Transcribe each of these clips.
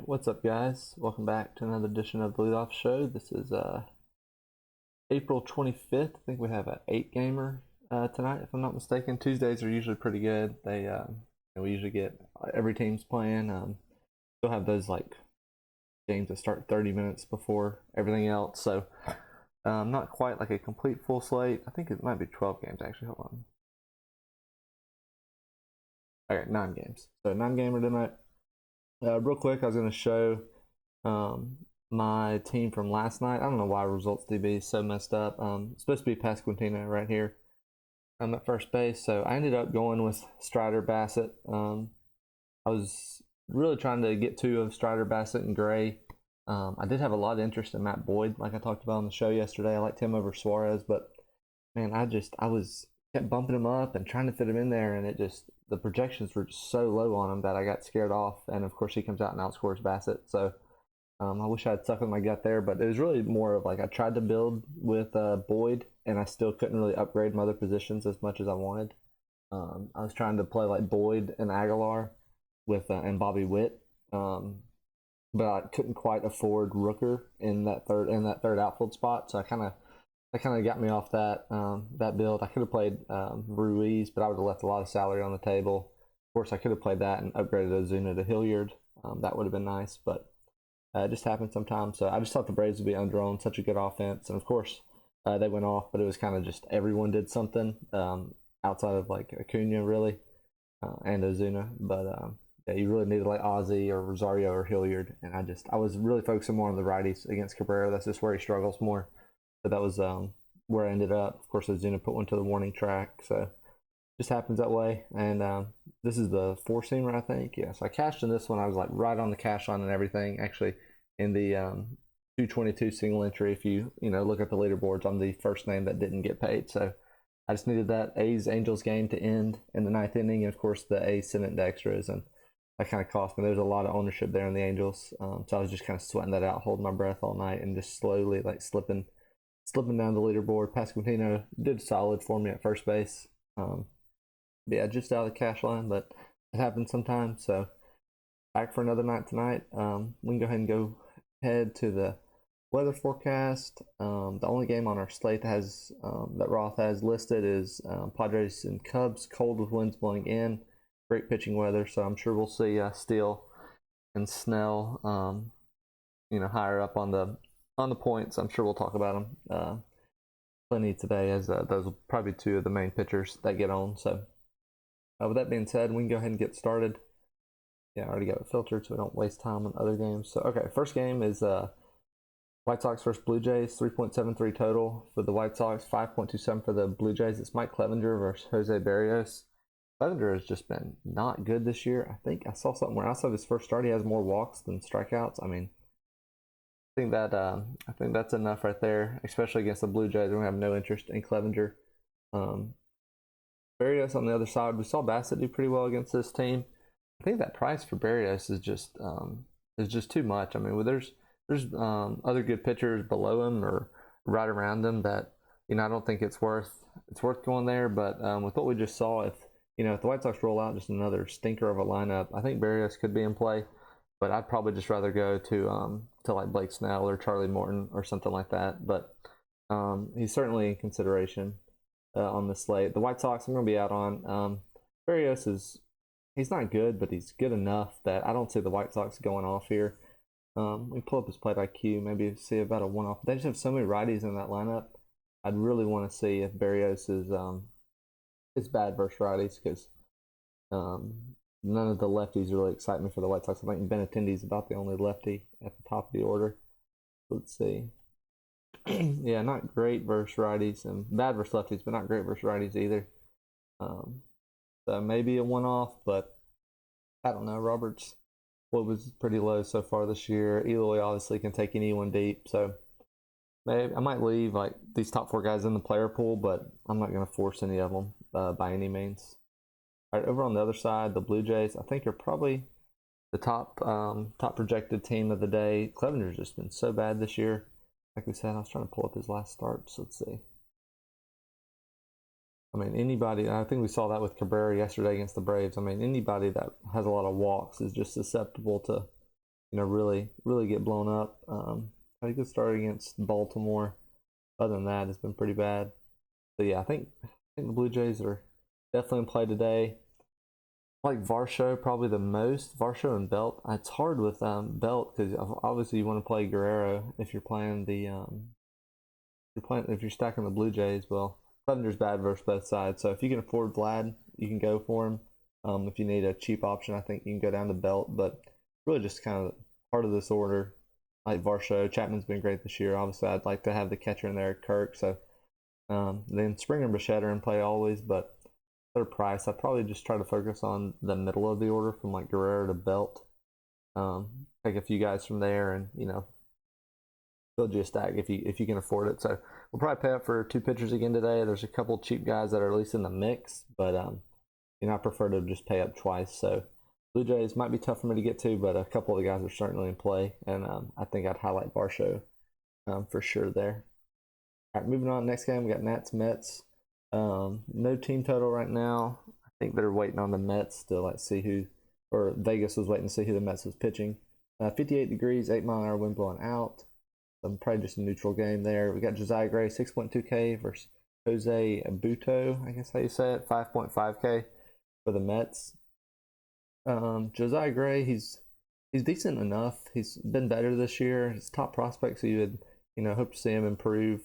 Alright, what's up guys? Welcome back to another edition of the Leadoff show. This is April 25th. I think we have an 8-gamer tonight, if I'm not mistaken. Tuesdays are usually pretty good. We usually get every team's playing. Still have those like games that start 30 minutes before everything else, so not quite like a complete full slate. I think it might be 12 games actually. Hold on. Alright, 9 games. So 9-gamer tonight. Real quick, I was going to show my team from last night. I don't know why results DB is so messed up. It's supposed to be Pasquantino right here. I'm at first base, so I ended up going with Strider Bassett. I was really trying to get 2 of Strider Bassett and Gray. I did have a lot of interest in Matt Boyd, like I talked about on the show yesterday. I liked him over Suarez, but man, I kept bumping him up and trying to fit him in there, and the projections were just so low on him that I got scared off. And of course, he comes out and outscores Bassett. So I wish I had stuck with my gut there, but it was really more of like I tried to build with Boyd, and I still couldn't really upgrade my other positions as much as I wanted. I was trying to play like Boyd and Aguilar with and Bobby Witt, but I couldn't quite afford Rooker in that third outfield spot. So that kind of got me off that build. I could have played Ruiz, but I would have left a lot of salary on the table. Of course, I could have played that and upgraded Ozuna to Hilliard. That would have been nice, but it just happens sometimes. So I just thought the Braves would be underowned, such a good offense. And of course, they went off, but it was kind of just everyone did something outside of like Acuna, really, and Ozuna. But yeah, you really needed like Ozzy or Rosario or Hilliard. And I was really focusing more on the righties against Cabrera. That's just where he struggles more. But that was where I ended up. Of course, Ozuna put one to the warning track, so just happens that way. And this is the 4-seamer, I think. Yeah, so I cashed in this one. I was like right on the cash line and everything. Actually, in the 222 single entry, if you look at the leaderboards, I'm the first name that didn't get paid. So I just needed that A's-Angels game to end in the 9th inning, and of course the A's sent it into extras, and that kind of cost me. There was a lot of ownership there in the Angels, so I was just kind of sweating that out, holding my breath all night, and just slowly like slipping down the leaderboard. Pasquantino did solid for me at first base. Yeah, just out of the cash line, but it happens sometimes. So back for another night tonight. We can go ahead to the weather forecast. The only game on our slate that Roth has listed is Padres and Cubs. Cold with winds blowing in. Great pitching weather, so I'm sure we'll see Steele and Snell higher up on the points. I'm sure we'll talk about them plenty today, as those will probably be 2 of the main pitchers that get on. So with that being said, we can go ahead and get started. Yeah, I already got it filtered so we don't waste time on other games. So okay, first game is White Sox versus Blue Jays. 3.73 total for the White Sox, 5.27 for the Blue Jays. It's Mike Clevenger versus Jose Barrios. Clevenger has just been not good this year. I think I saw something where outside of his first start, he has more walks than strikeouts. I mean, I think that's enough right there, especially against the Blue Jays. We have no interest in Clevenger. Barrios on the other side, we saw Bassett do pretty well against this team. I think that price for Barrios is just too much. I mean, there's other good pitchers below him or right around him that I don't think it's worth going there. But with what we just saw, if the White Sox roll out just another stinker of a lineup, I think Barrios could be in play. But I'd probably just rather go to like Blake Snell or Charlie Morton or something like that. But he's certainly in consideration on the slate. The White Sox, I'm going to be out on. Barrios he's not good, but he's good enough that I don't see the White Sox going off here. We pull up his plate IQ, maybe see about a one-off. They just have so many righties in that lineup. I'd really want to see if Barrios is bad versus righties, because none of the lefties really excite me for the White Sox. I think Benintendi's about the only lefty at the top of the order. Let's see. Yeah, not great versus righties, and bad versus lefties, but not great versus righties either. So maybe a one-off, but I don't know. Roberts, was pretty low so far this year. Eloy obviously can take anyone deep, so maybe I might leave like these top 4 guys in the player pool, but I'm not going to force any of them by any means. All right, over on the other side, the Blue Jays, I think, are probably the top projected team of the day. Clevenger's just been so bad this year. Like we said, I was trying to pull up his last start, so let's see. I mean, anybody, I think we saw that with Cabrera yesterday against the Braves. I mean, anybody that has a lot of walks is just susceptible to really get blown up. Had a good start against Baltimore. Other than that, it's been pretty bad. So yeah, I think the Blue Jays are definitely in play today. I like Varsho probably the most. Varsho and Belt. It's hard with Belt because obviously you want to play Guerrero if you're playing the if you're stacking the Blue Jays. Well, Clevenger's bad versus both sides. So if you can afford Vlad, you can go for him. If you need a cheap option, I think you can go down to Belt. But really just kind of part of this order. Like Varsho, Chapman's been great this year. Obviously, I'd like to have the catcher in there, Kirk. So then Springer and Bichette are in play always, but their price, I'd probably just try to focus on the middle of the order from like Guerrero to Belt. Take a few guys from there, and build you a stack if you can afford it. So we'll probably pay up for 2 pitchers again today. There's a couple cheap guys that are at least in the mix, but I prefer to just pay up twice. So Blue Jays might be tough for me to get to, but a couple of the guys are certainly in play, and I think I'd highlight Varsho for sure there. All right, moving on. Next game, we got Nats Mets. No team total right now. I think they're waiting on the Mets to see who, or Vegas was waiting to see who the Mets was pitching. 58 degrees, 8-mile-an-hour wind blowing out. Probably just a neutral game there. We got Josiah Gray, 6.2K versus Jose Abuto, I guess how you say it, 5.5K for the Mets. Josiah Gray, he's decent enough. He's been better this year. He's top prospect, so you would hope to see him improve.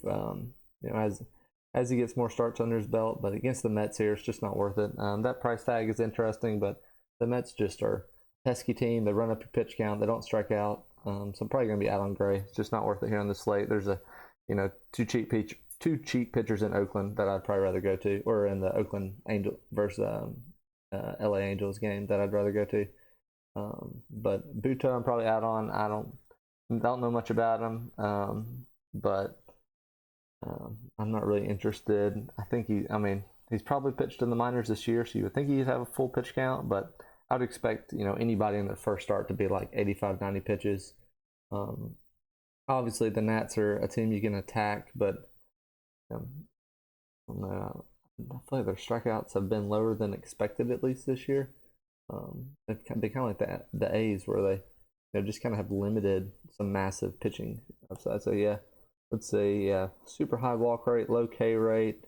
As he gets more starts under his belt. But against the Mets here, it's just not worth it. That price tag is interesting, but the Mets just are a pesky team. They run up your pitch count. They don't strike out. So I'm probably going to be out on Gray. It's just not worth it here on the slate. There's two cheap pitchers in Oakland that I'd probably rather go to, or in the Oakland Angel versus LA Angels game that I'd rather go to. But Buto I'm probably out on. I don't know much about him, but I'm not really interested. I think he's probably pitched in the minors this year, so you would think he'd have a full pitch count, but I would expect anybody in their first start to be like 85, 90 pitches. Obviously the Nats are a team you can attack, but I don't know. I feel like their strikeouts have been lower than expected, at least this year. They kind of like the A's, where they just kind of have limited some massive pitching upside. So yeah, let's say super high walk rate, low K rate,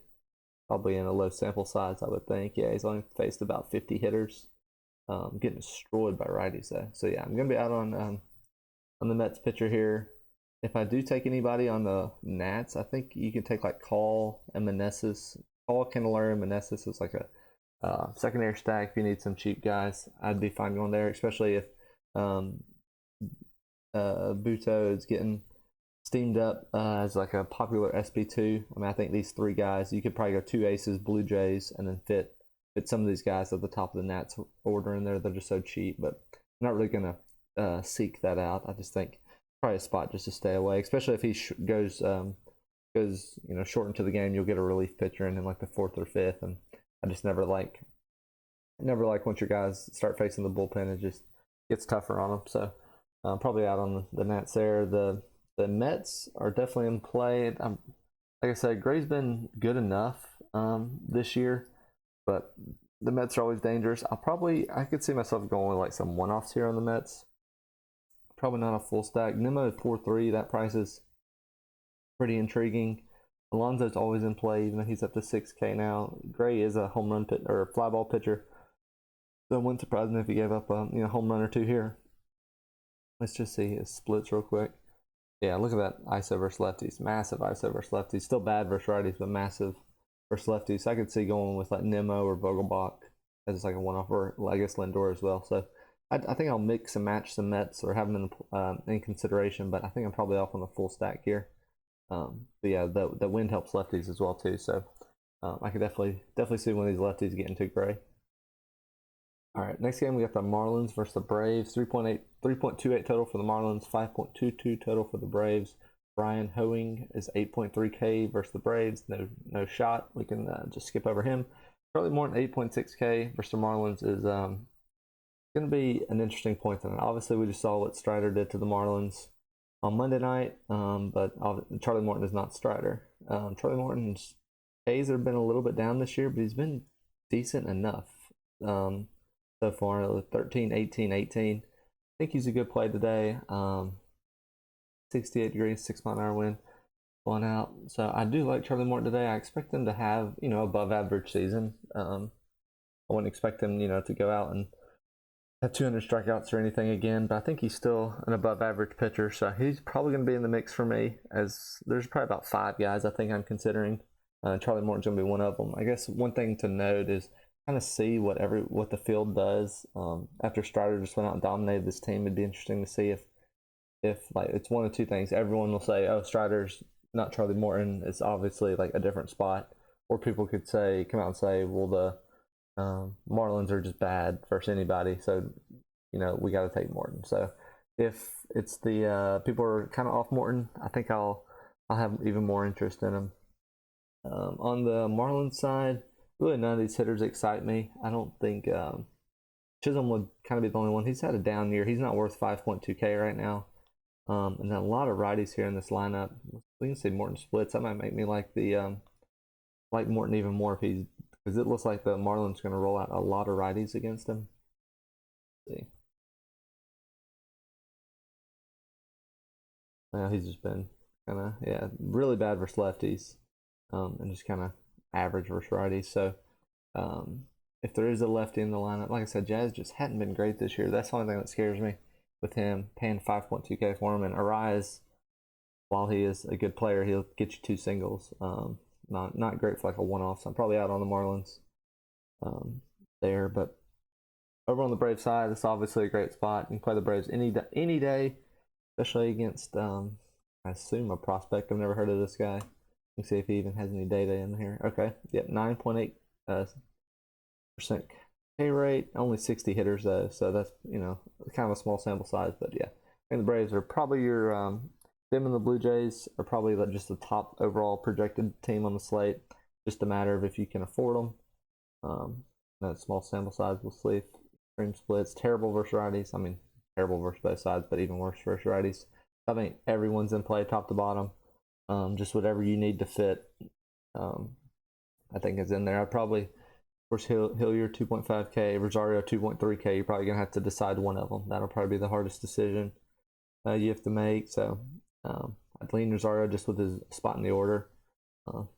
probably in a low sample size, I would think. Yeah, he's only faced about 50 hitters. Getting destroyed by righties though. So yeah, I'm gonna be out on the Mets pitcher here. If I do take anybody on the Nats, I think you can take like Call and Meneses. Call, Candelario, and Meneses is like a secondary stack if you need some cheap guys. I'd be fine going there, especially if Buto is getting steamed up as like a popular SB2. I think these 3 guys, you could probably go 2 aces, Blue Jays, and then fit some of these guys at the top of the Nats order in there. They're just so cheap, but I'm not really going to seek that out. I just think probably a spot just to stay away, especially if he goes short into the game. You'll get a relief pitcher in like the 4th or 5th, and I just never like once your guys start facing the bullpen, it just gets tougher on them. So probably out on the Nats there. The Mets are definitely in play. Like I said, Gray's been good enough this year, but the Mets are always dangerous. I could see myself going with like some one-offs here on the Mets. Probably not a full stack. Nimmo is 4.3. That price is pretty intriguing. Alonso's always in play, even though he's up to 6K now. Gray is a home run or fly ball pitcher, so it wouldn't surprise me if he gave up a home run or 2 here. Let's just see his splits real quick. Yeah, look at that ISO versus lefties. Massive ISO versus lefties. Still bad versus righties, but massive versus lefties. So I could see going with like Nimmo or Vogelbach as like a one-off, or I guess Lindor as well. So I think I'll mix and match some Mets or have them in consideration, but I think I'm probably off on the full stack here. But yeah, the wind helps lefties as well too. So I could definitely see one of these lefties getting too Gray. All right, next game we got the Marlins versus the Braves. 3.28 total for the Marlins, 5.22 total for the Braves. Brian Hoeing is 8.3K versus the Braves. No shot. We can just skip over him. Charlie Morton 8.6K versus the Marlins is going to be an interesting point tonight. Obviously, we just saw what Strider did to the Marlins on Monday night, but Charlie Morton is not Strider. Charlie Morton's K's have been a little bit down this year, but he's been decent enough so far. 13, 18, 18. think he's a good play today. 68 degrees, 6-mile-an-hour wind, blowing out. So I do like Charlie Morton today. I expect him to have, above average season. I wouldn't expect him, to go out and have 200 strikeouts or anything again, but I think he's still an above average pitcher, so he's probably going to be in the mix for me, as there's probably about 5 guys I think I'm considering. Charlie Morton's going to be one of them. I guess one thing to note is kind of see what the field does. After Strider just went out and dominated this team, it'd be interesting to see if like it's one of two things. Everyone will say, oh, Strider's not Charlie Morton. It's obviously like a different spot. Or people could come out and say, well, the Marlins are just bad versus anybody, so we got to take Morton. So if it's the people are kind of off Morton, I think I'll have even more interest in him. On the Marlins side, really none of these hitters excite me. I don't think Chisholm would kind of be the only one. He's had a down year. He's not worth 5.2K right now. And then a lot of righties here in this lineup. We can see Morton splits. That might make me like like Morton even more because it looks like the Marlins going to roll out a lot of righties against him. Let's see. He's just been kind of, really bad versus lefties, and just kind of average versus righties. So if there is a lefty in the lineup, like I said, Jazz just hadn't been great this year. That's the only thing that scares me with him, paying 5.2K for him. And Arise, while he is a good player, he'll get you 2 singles. Not great for like a one-off, so I'm probably out on the Marlins there. But over on the Braves side, it's obviously a great spot. You can play the Braves any day, especially against, I assume, a prospect. I've never heard of this guy. Let me see if he even has any data in here. Okay, yep, 9.8% K rate, only 60 hitters though, so that's kind of a small sample size. But yeah, I think the Braves are probably your them and the Blue Jays are probably just the top overall projected team on the slate. Just a matter of if you can afford them. That small sample size will see extreme splits. Terrible versus righties. I mean, terrible versus both sides, but even worse versus righties. I think everyone's in play top to bottom. Just whatever you need to fit, I think is in there. I'd probably, of course, Hillier 2.5K, Rosario 2.3K. You're probably gonna have to decide one of them. That'll probably be the hardest decision you have to make. So I'd lean Rosario just with his spot in the order,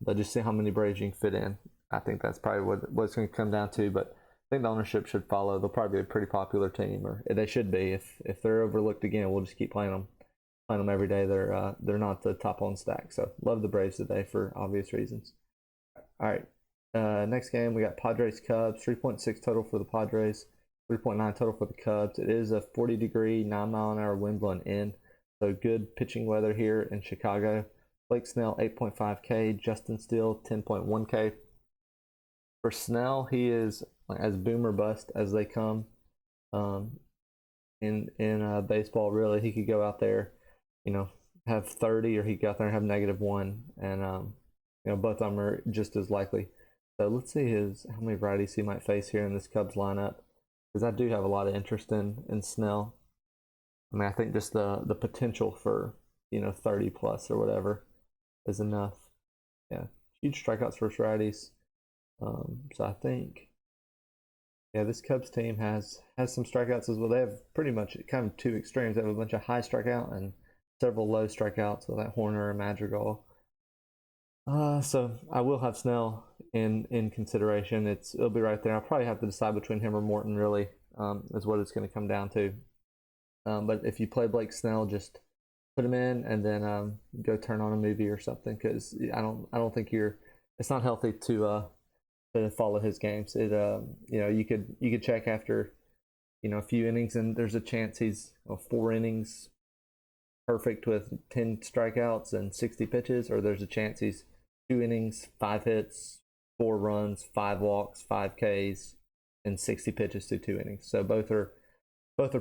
but just see how many Braves you can fit in. I think that's probably what it's going to come down to. But I think the ownership should follow. They'll probably be a pretty popular team, or they should be. If they're overlooked again, we'll just keep playing them every day. They're not the top on stack. So love the Braves today for obvious reasons. All right, next game we got Padres Cubs. 3.6 total for the Padres. 3.9 total for the Cubs. It is a 40-degree, 9-mile-an-hour wind blowing in. So good pitching weather here in Chicago. Blake Snell 8.5K, Justin Steele 10.1K. For Snell, he is as boom or bust as they come. In baseball, really, he could go out there, have 30, or he could go out there and have -1, and both of them are just as likely. So let's see how many varieties he might face here in this Cubs lineup, because I do have a lot of interest in Snell. I mean, I think just the potential for 30 plus or whatever is enough. Yeah, huge strikeouts for righties. So I think, this Cubs team has some strikeouts as well. They have pretty much kind of two extremes. They have a bunch of high strikeout and several low strikeouts with that Horner and Madrigal. So I will have Snell in consideration. It'll be right there. I'll probably have to decide between him or Morton. Really, is what it's going to come down to. But if you play Blake Snell, just put him in and then go turn on a movie or something, because I don't think it's not healthy to follow his games. You could check after a few innings, and there's a chance he's 4 innings perfect with 10 strikeouts and 60 pitches, or there's a chance he's 2 innings, 5 hits, 4 runs, 5 walks, 5 Ks, and 60 pitches to 2 innings. So both are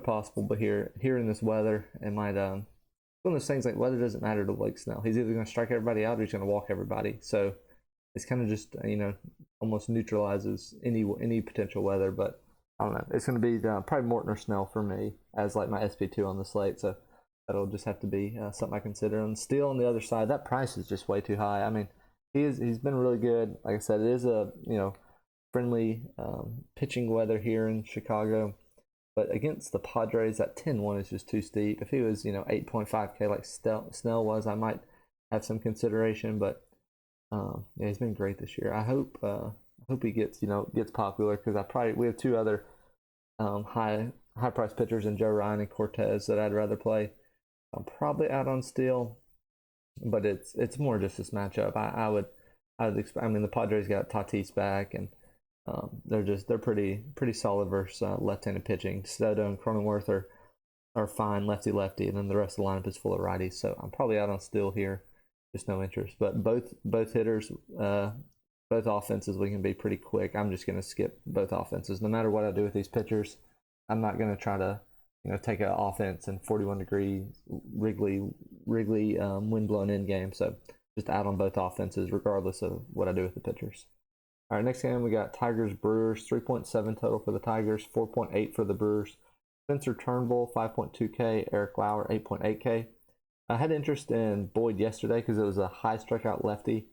possible, but here in this weather, it might one of those things, like weather doesn't matter to Blake Snell. He's either going to strike everybody out or he's going to walk everybody. So it's kind of just almost neutralizes any potential weather. But I don't know. It's going to be probably Morton or Snell for me as like my SP2 on the slate. So that'll just have to be something I consider. And Steele on the other side, that price is just way too high. I mean, he's been really good. Like I said, it is a friendly pitching weather here in Chicago. But against the Padres, that 10-1 is just too steep. If he was, 8.5K like Snell was, I might have some consideration. But yeah, he's been great this year. I hope he gets popular, because we have two other high price pitchers in Joe Ryan and Cortez that I'd rather play. I'm probably out on Steele, but it's more just this matchup. I would expect. I mean, the Padres got Tatis back, and they're pretty solid versus left-handed pitching. Soto and Cronenworth are fine lefty, and then the rest of the lineup is full of righties. So I'm probably out on Steele here, just no interest. But both hitters, both offenses, we can be pretty quick. I'm just gonna skip both offenses, no matter what I do with these pitchers. I'm not gonna try to take an offense in 41-degree Wrigley wind-blown in game. So just out on both offenses, regardless of what I do with the pitchers. All right, next game we got Tigers Brewers, 3.7 total for the Tigers, 4.8 for the Brewers. Spencer Turnbull, 5.2K. Eric Lauer, 8.8K. I had interest in Boyd yesterday because it was a high strikeout lefty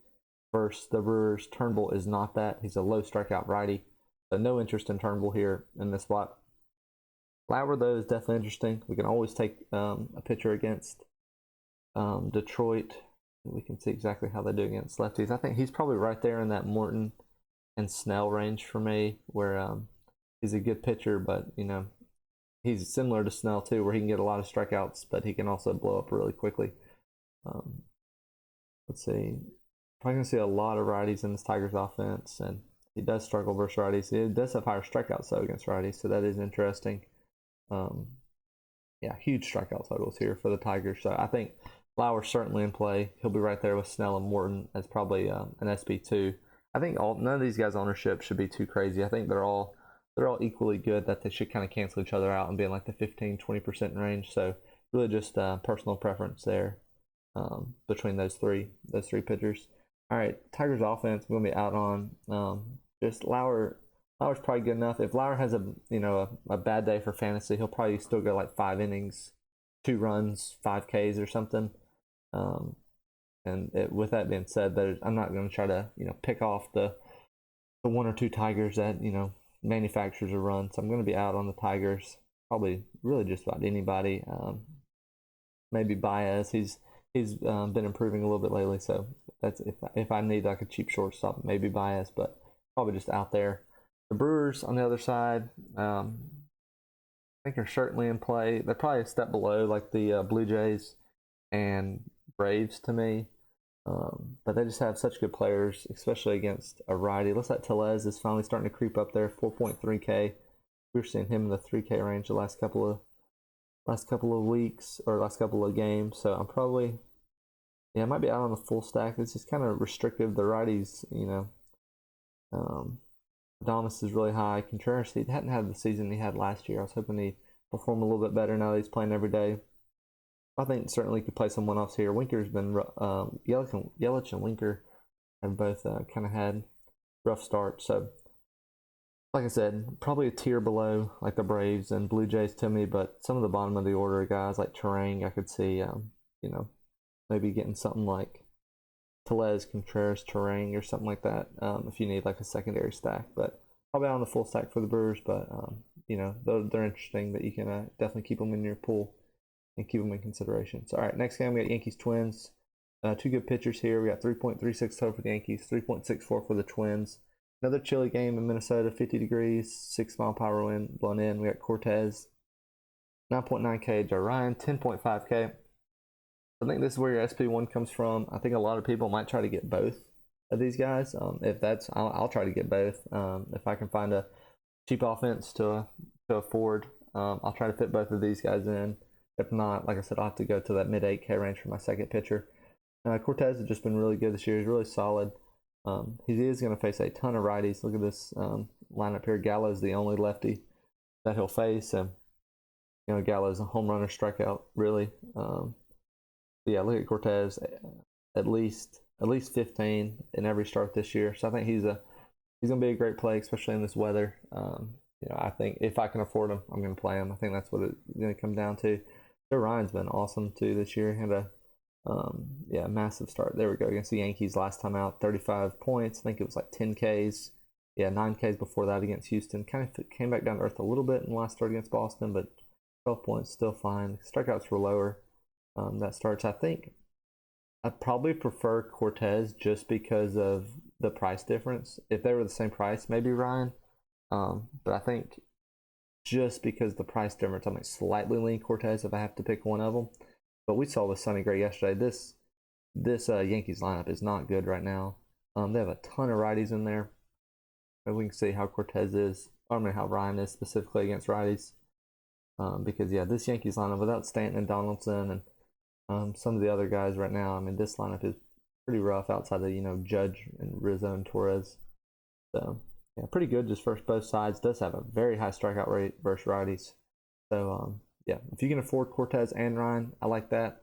versus the Brewers. Turnbull is not that. He's a low strikeout righty. So no interest in Turnbull here in this spot. Lauer, though, is definitely interesting. We can always take a pitcher against Detroit. We can see exactly how they do against lefties. I think he's probably right there in that Morton and Snell range for me, where he's a good pitcher, but he's similar to Snell too, where he can get a lot of strikeouts, but he can also blow up really quickly. Let's see. Probably gonna see a lot of righties in this Tigers offense, and he does struggle versus righties. He does have higher strikeouts though against righties, so that is interesting. Yeah, huge strikeout totals here for the Tigers. So I think Lauer's certainly in play. He'll be right there with Snell and Morton as probably an SB2. I think none of these guys' ownership should be too crazy. I think they're all equally good, that they should kind of cancel each other out and be in like the 15-20% range. So really just personal preference there between those three pitchers. All right, Tigers offense, we're gonna be out on just Lauer. Lauer's probably good enough. If Lauer has a bad day for fantasy, he'll probably still go like 5 innings, 2 runs, 5 Ks or something. With that being said, I'm not going to try to pick off the 1 or 2 Tigers that manufactures a run. So I'm going to be out on the Tigers. Probably really just about anybody. Maybe Baez. He's been improving a little bit lately. So that's if I need like a cheap shortstop, maybe Baez, but probably just out there. The Brewers on the other side, I think are certainly in play. They're probably a step below like the Blue Jays and Braves to me. But they just have such good players, especially against a righty. Looks like Tellez is finally starting to creep up there, 4.3K. We're seeing him in the 3K range the last couple of weeks or last couple of games. So I'm probably, I might be out on the full stack. It's just kind of restrictive. The righties, Adames is really high. Contreras, he hadn't had the season he had last year. I was hoping he'd perform a little bit better now that he's playing every day. I think certainly could play some one-offs here. Winker's been Yelich and Winker have both kind of had rough starts. So, like I said, probably a tier below like the Braves and Blue Jays to me. But some of the bottom of the order guys like Terang, I could see, maybe getting something like Tellez, Contreras, Terang, or something like that. If you need like a secondary stack, but probably on the full stack for the Brewers. But they're interesting. But you can definitely keep them in your pool and keep them in consideration. So, all right, next game we got Yankees Twins. 2 good pitchers here. We got 3.36 total for the Yankees, 3.64 for the Twins. Another chilly game in Minnesota, 50 degrees, 6-mile-per-hour wind blowing in. We got Cortez, 9.9K. Joe Ryan, 10.5K. I think this is where your SP1 comes from. I think a lot of people might try to get both of these guys. I'll try to get both. If I can find a cheap offense to afford, I'll try to fit both of these guys in. If not, like I said, I'll have to go to that mid-8K range for my second pitcher. Cortez has just been really good this year. He's really solid. He is going to face a ton of righties. Look at this lineup here. Gallo's the only lefty that he'll face. And, Gallo's a home run or strikeout, really. Yeah, look at Cortez. At least 15 in every start this year. So I think he's going to be a great play, especially in this weather. I think if I can afford him, I'm going to play him. I think that's what it's going to come down to. Joe Ryan's been awesome too this year. Had a massive start. There we go against the Yankees last time out. 35 points. I think it was like 10 Ks. yeah, 9Ks before that against Houston. Kind of came back down to earth a little bit in the last start against Boston, but 12 points still fine. Strikeouts were lower. That starts, I think, I probably prefer Cortez just because of the price difference. If they were the same price, maybe Ryan. But I think just because the price difference, I might slightly lean Cortez if I have to pick one of them. But we saw with Sonny Gray yesterday. This Yankees lineup is not good right now. They have a ton of righties in there. And we can see how Cortez is, I mean how Ryan is specifically against righties. Because yeah, this Yankees lineup without Stanton and Donaldson and some of the other guys right now, I mean this lineup is pretty rough outside of Judge and Rizzo and Torres. So yeah, pretty good just versus both sides. Does have a very high strikeout rate versus righties. So yeah, if you can afford Cortez and Ryan, I like that.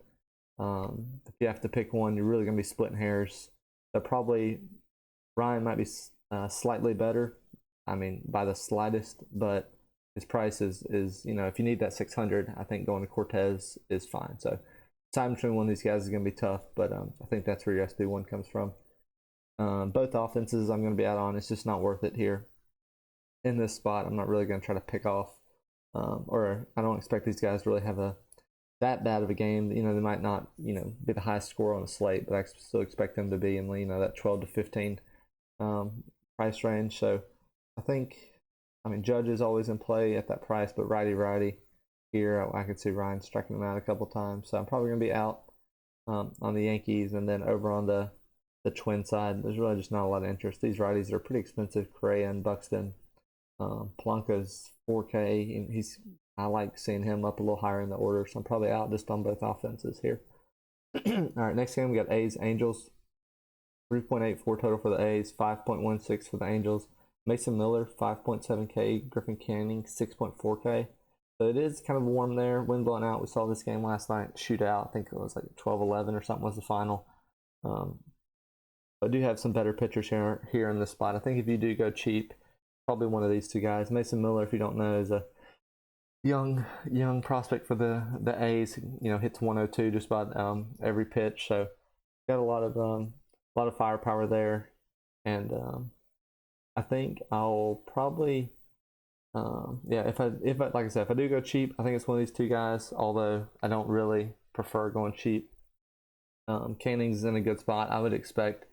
If you have to pick one, you're really gonna be splitting hairs. So probably Ryan might be slightly better. I mean, by the slightest, but his price is if you need that 600, I think going to Cortez is fine. So time between one of these guys is going to be tough, but I think that's where your SB1 comes from. Both offenses I'm going to be out on. It's just not worth it here in this spot. I'm not really going to try to pick off, or I don't expect these guys to really have that bad of a game. They might not be the highest score on the slate, but I still expect them to be in that 12 to 15 price range. So I think, Judge is always in play at that price, but righty here, I could see Ryan striking him out a couple times. So I'm probably going to be out on the Yankees, and then over on the Twin side, there's really just not a lot of interest. These righties are pretty expensive. Correa and Buxton. Polanco's 4K, and I like seeing him up a little higher in the order, so I'm probably out just on both offenses here. All right, next game we got A's Angels. 3.84 total for the A's, 5.16 for the Angels. Mason Miller, 5.7K. Griffin Canning, 6.4K. So it is kind of warm there. Wind blowing out. We saw this game last night. Shootout. I think it was like 12-11 or something was the final. I do have some better pitchers here in this spot. I think if you do go cheap, probably one of these two guys. Mason Miller, if you don't know, is a young prospect for the A's. Hits 102 just about every pitch. So got a lot of firepower there, and I think I'll probably if I like I said, if I do go cheap, I think it's one of these two guys. Although I don't really prefer going cheap. Canning's in a good spot. I would expect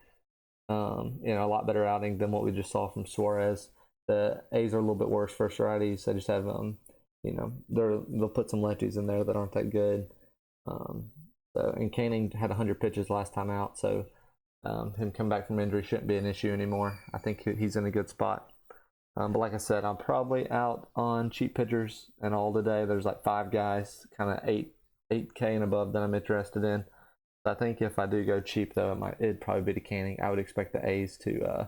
a lot better outing than what we just saw from Suarez. The A's are a little bit worse first righties. They just have they'll put some lefties in there that aren't that good. And Canning had 100 pitches last time out, so him come back from injury shouldn't be an issue anymore. I think he's in a good spot. But like I said, I'm probably out on cheap pitchers and all today. There's like 5 guys, kind of 8K and above that I'm interested in. So I think if I do go cheap though, it'd probably be to Canning. I would expect the A's to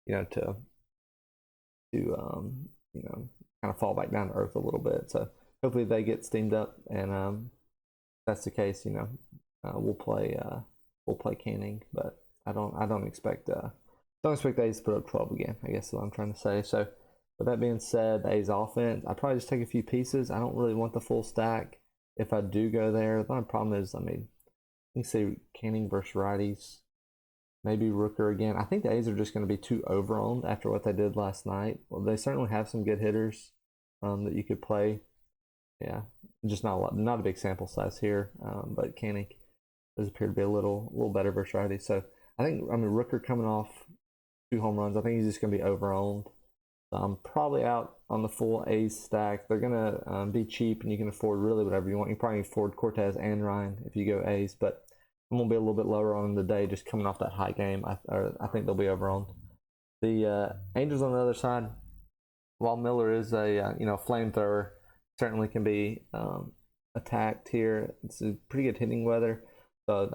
kind of fall back down to earth a little bit. So hopefully they get steamed up, and if that's the case, we'll play Canning. But I don't expect the A's to put up 12 again, I guess is what I'm trying to say. So with that being said, the A's offense, I'd probably just take a few pieces. I don't really want the full stack if I do go there. The only problem is, you can see Canning versus righties. Maybe Rooker again. I think the A's are just going to be too over-owned after what they did last night. Well, they certainly have some good hitters that you could play. Yeah, just not a big sample size here. But Canning does appear to be a little better versus righties. So I think Rooker coming off 2 home runs. I think he's just going to be over-owned. So I'm probably out on the full A's stack. They're going to be cheap, and you can afford really whatever you want. You can probably afford Cortez and Ryan if you go A's, but I'm going to be a little bit lower on them today just coming off that high game. I think they'll be over-owned. The Angels on the other side, while Miller is a flamethrower, certainly can be attacked here. It's a pretty good hitting weather. So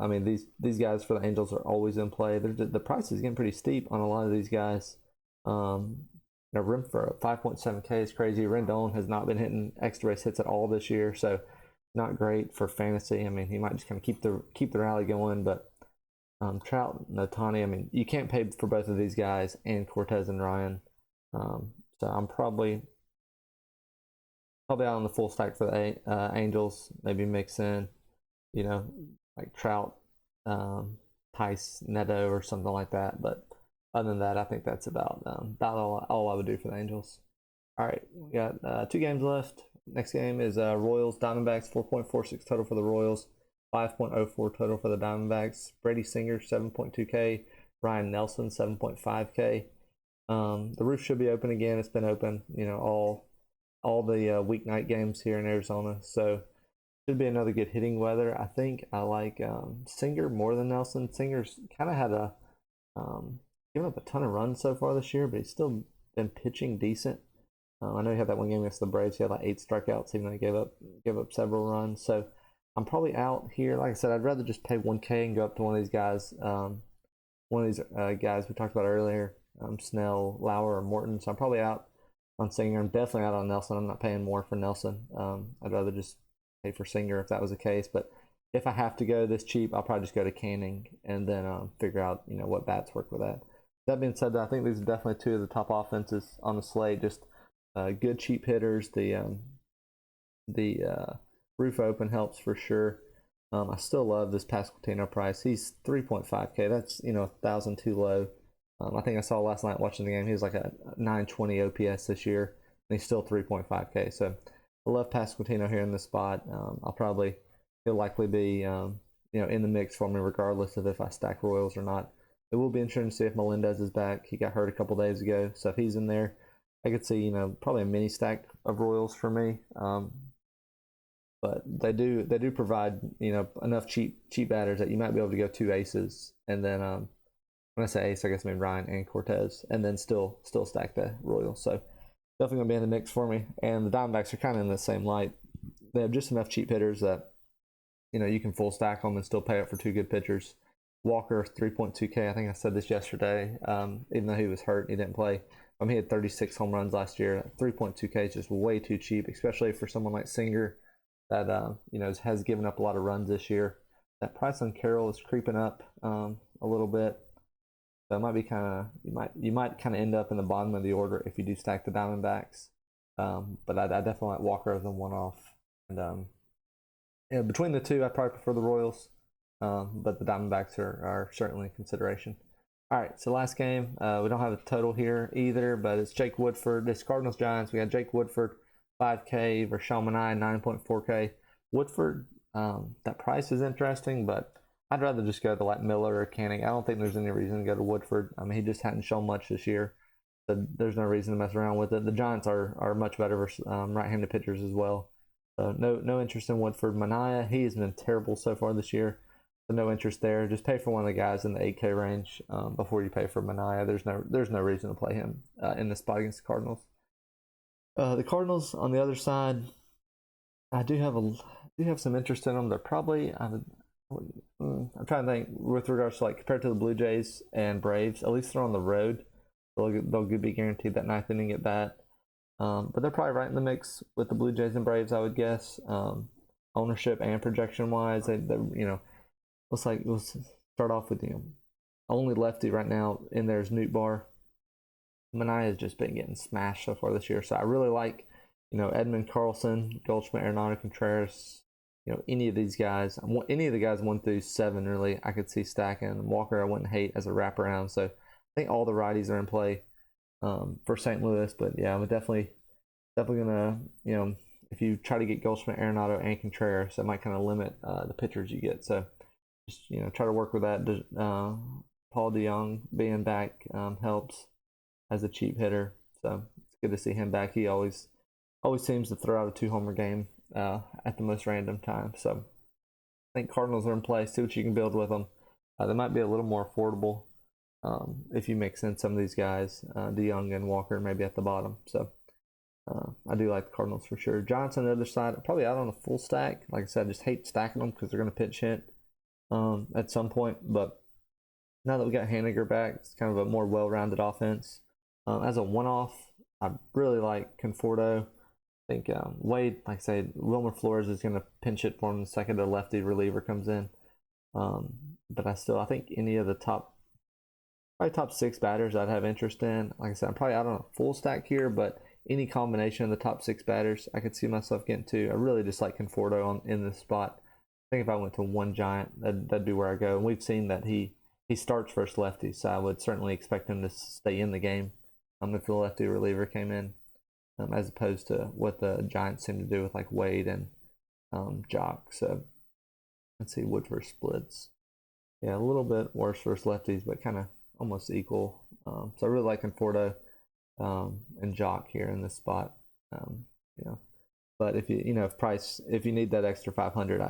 these guys for the Angels are always in play. The price is getting pretty steep on a lot of these guys. Room for 5.7K is crazy. Rendon has not been hitting extra base hits at all this year, so not great for fantasy. He might just kind of keep the rally going, but Trout and Ohtani, you can't pay for both of these guys and Cortez and Ryan. So I'm probably out on the full stack for the Angels. Maybe mix in, like Trout, Tice, Neto, or something like that. But other than that, I think that's about all I would do for the Angels. All right, we got 2 games left. Next game is Royals Diamondbacks, 4.46 total for the Royals, 5.04 total for the Diamondbacks. Brady Singer 7.2K, Ryan Nelson 7.5K. The roof should be open again. It's been open, all the weeknight games here in Arizona, so should be another good hitting weather. I think I like Singer more than Nelson. Singer's kind of had given up a ton of runs so far this year, but he's still been pitching decent. I know he had that one game against the Braves. He had like 8 strikeouts, even though he gave up several runs. So I'm probably out here. Like I said, I'd rather just pay 1K and go up to one of these guys. Guys we talked about earlier, Snell, Lauer, or Morton. So I'm probably out on Singer. I'm definitely out on Nelson. I'm not paying more for Nelson. I'd rather just pay for Singer if that was the case. But if I have to go this cheap, I'll probably just go to Canning and then figure out what bats work with that. That being said, I think these are definitely 2 of the top offenses on the slate. Just good cheap hitters. The roof open helps for sure. I still love this Pasquantino price. He's 3.5K. That's 1,000 too low. I think I saw last night watching the game. He was like a 920 OPS this year, and he's still 3.5K. So I love Pasquantino here in this spot. He'll likely be in the mix for me regardless of if I stack Royals or not. It will be interesting to see if Melendez is back. He got hurt a couple days ago, so if he's in there, I could see probably a mini stack of Royals for me. But they do provide enough cheap batters that you might be able to go 2 aces, and then when I say ace, I guess I mean Ryan and Cortez, and then still stack the Royals. So definitely gonna be in the mix for me. And the Diamondbacks are kind of in the same light. They have just enough cheap hitters that you can full stack them and still pay up for 2 good pitchers. Walker 3.2K. I think I said this yesterday. Even though he was hurt, he didn't play. He had 36 home runs last year. 3.2K is just way too cheap, especially for someone like Singer that has given up a lot of runs this year. That price on Carroll is creeping up a little bit. So it might be you might kind of end up in the bottom of the order if you do stack the Diamondbacks. But I definitely like Walker as a one-off. And between the 2, I probably prefer the Royals. But the Diamondbacks are certainly a consideration. All right, so last game, we don't have a total here either, but it's Jake Woodford. This Cardinals Giants, we got Jake Woodford 5K versus Sean Manaea 9.4K. Woodford, that price is interesting, but I'd rather just go to like Miller or Canning. I don't think there's any reason to go to Woodford. He just hadn't shown much this year, so there's no reason to mess around with it. The Giants are much better versus right-handed pitchers as well. So no interest in Woodford. Manaea, he has been terrible so far this year. So no interest there. Just pay for one of the guys in the 8K range before you pay for Manaea. There's no reason to play him in the spot against the Cardinals. The Cardinals on the other side, I do have some interest in them. They're probably I'm trying to think with regards to like compared to the Blue Jays and Braves. At least they're on the road. They'll be guaranteed that 9th inning at bat. But they're probably right in the mix with the Blue Jays and Braves, I would guess. Ownership and projection wise, they let's start off with only lefty right now in there is Newt Bar. Manaea has just been getting smashed so far this year, so I really like Edmund Carlson, Goldschmidt, Arenado, Contreras. Any of these guys, any of the guys 1 through 7 really, I could see stacking. Walker I wouldn't hate as a wraparound, so I think all the righties are in play for St. Louis. But yeah, I'm definitely gonna if you try to get Goldschmidt, Arenado, and Contreras, that might kind of limit the pitchers you get. So just try to work with that. Paul DeJong being back helps as a cheap hitter, so it's good to see him back. He always seems to throw out a 2-homer game at the most random time. So I think Cardinals are in play. See what you can build with them. They might be a little more affordable if you mix in some of these guys, DeJong and Walker maybe at the bottom. So I do like the Cardinals for sure. Giants on the other side, probably out on a full stack. Like I said, I just hate stacking them because they're going to pitch hit at some point. But now that we got Haniger back, it's kind of a more well-rounded offense. As a one-off, I really like Conforto. I think Wade, like I said, Wilmer Flores is going to pinch it for him the second a lefty reliever comes in. But I think any of the top 6 batters I'd have interest in. Like I said, I'm probably out on a full stack here, but any combination of the top 6 batters, I could see myself getting to. I really just like Conforto in this spot. I think if I went to one Giant, that'd be where I go. And we've seen that he he starts versus lefty, so I would certainly expect him to stay in the game if the lefty reliever came in, as opposed to what the Giants seem to do with like Wade and Jock. So let's see, Woodford splits. Yeah, a little bit worse versus lefties, but kind of almost equal. So I really like Conforto and Jock here in this spot. But if if you need that extra 500,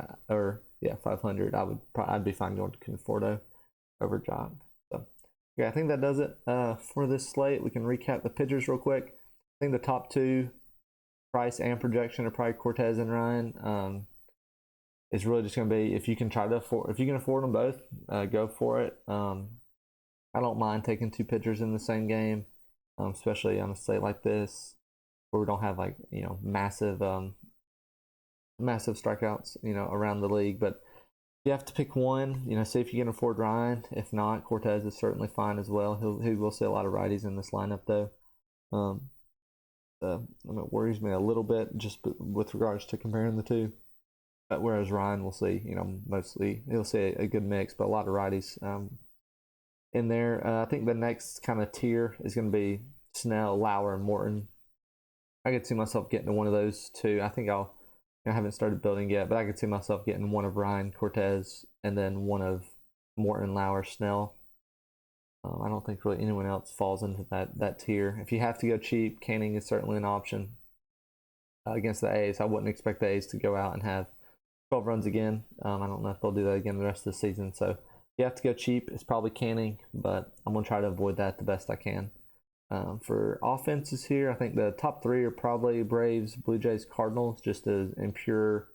500, I'd be fine going to Conforto over Jock. So yeah, I think that does it for this slate. We can recap the pitchers real quick. I think the top two, price and projection, are probably Cortez and Ryan. It's really just going to be if you can afford them both, go for it. I don't mind taking two pitchers in the same game, especially on a slate like this where we don't have like massive strikeouts around the league. But you have to pick one. See if you can afford Ryan. If not, Cortez is certainly fine as well. He will see a lot of righties in this lineup though. It worries me a little bit just with regards to comparing the two. Whereas Ryan will see, mostly he'll see a good mix, but a lot of righties in there. I think the next kind of tier is going to be Snell, Lauer, and Morton. I could see myself getting to one of those two. I think I haven't started building yet, but I could see myself getting one of Ryan, Cortez, and then one of Morton, Lauer, Snell. I don't think really anyone else falls into that tier. If you have to go cheap, Canning is certainly an option against the A's. I wouldn't expect the A's to go out and have 12 runs again. I don't know if they'll do that again the rest of the season. So if you have to go cheap, it's probably Canning, but I'm going to try to avoid that the best I can. For offenses here, I think the top three are probably Braves, Blue Jays, Cardinals, just as in pure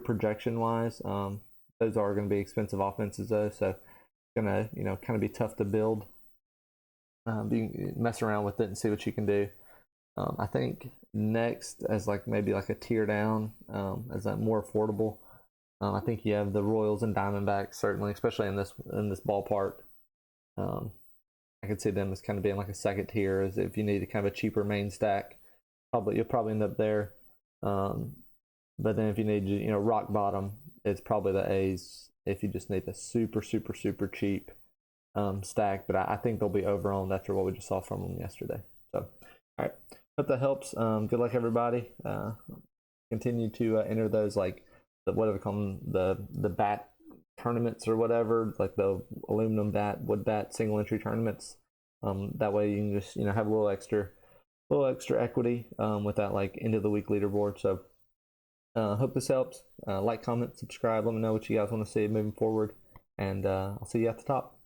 projection wise. Those are going to be expensive offenses though, so it's going to kind of be tough to build. Mess around with it and see what you can do. I think next, as maybe a tier down, as that more affordable, I think you have the Royals and Diamondbacks, certainly, especially in this ballpark. I could see them as kind of being like a second tier, as if you need a kind of a cheaper main stack, you'll probably end up there. But then if you need rock bottom, it's probably the A's. If you just need a super cheap stack, but I think they'll be over-owned after what we just saw from them yesterday. So, all right. Hope that helps. Good luck, everybody. Continue to enter those whatever they call them, the bat tournaments or whatever, like the aluminum bat, wood bat, single entry tournaments. That way you can just have a little extra equity with that end of the week leaderboard. So hope this helps. Like, comment, subscribe. Let me know what you guys want to see moving forward, and I'll see you at the top.